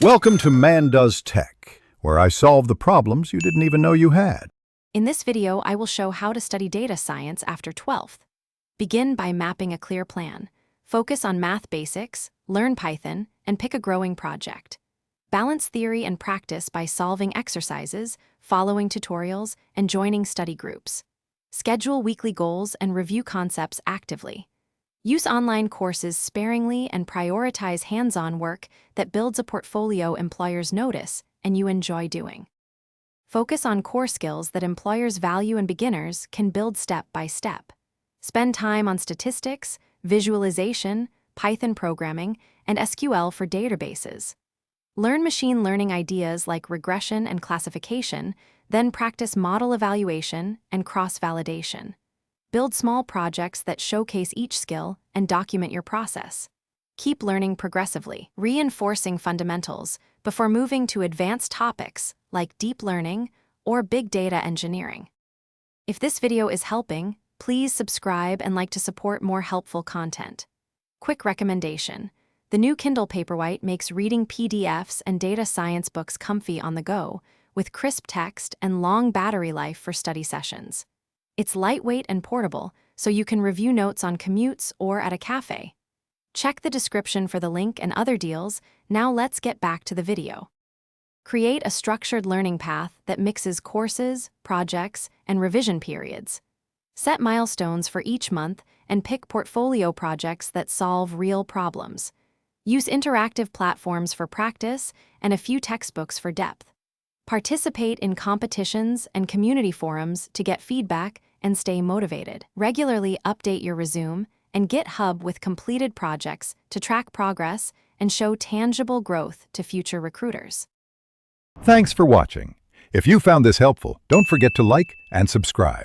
Welcome to Man Does Tech, where I solve the problems you didn't even know you had. In this video, I will show how to study data science after 12th. Begin by mapping a clear plan. Focus on math basics, learn Python, and pick a growing project. Balance theory and practice by solving exercises, following tutorials, and joining study groups. Schedule weekly goals and review concepts actively. Use online courses sparingly and prioritize hands-on work that builds a portfolio employers notice and you enjoy doing. Focus on core skills that employers value and beginners can build step by step. Spend time on statistics, visualization, Python programming, and SQL for databases. Learn machine learning ideas like regression and classification, then practice model evaluation and cross-validation. Build small projects that showcase each skill and document your process. Keep learning progressively, reinforcing fundamentals before moving to advanced topics like deep learning or big data engineering. If this video is helping, please subscribe and like to support more helpful content. Quick recommendation: the new Kindle Paperwhite makes reading PDFs and data science books comfy on the go, with crisp text and long battery life for study sessions. It's lightweight and portable, so you can review notes on commutes or at a cafe. Check the description for the link and other deals. Now let's get back to the video. Create a structured learning path that mixes courses, projects, and revision periods. Set milestones for each month and pick portfolio projects that solve real problems. Use interactive platforms for practice and a few textbooks for depth. Participate in competitions and community forums to get feedback and stay motivated. Regularly update your resume and GitHub with completed projects to track progress and show tangible growth to future recruiters. Thanks for watching. If you found this helpful, don't forget to like and subscribe.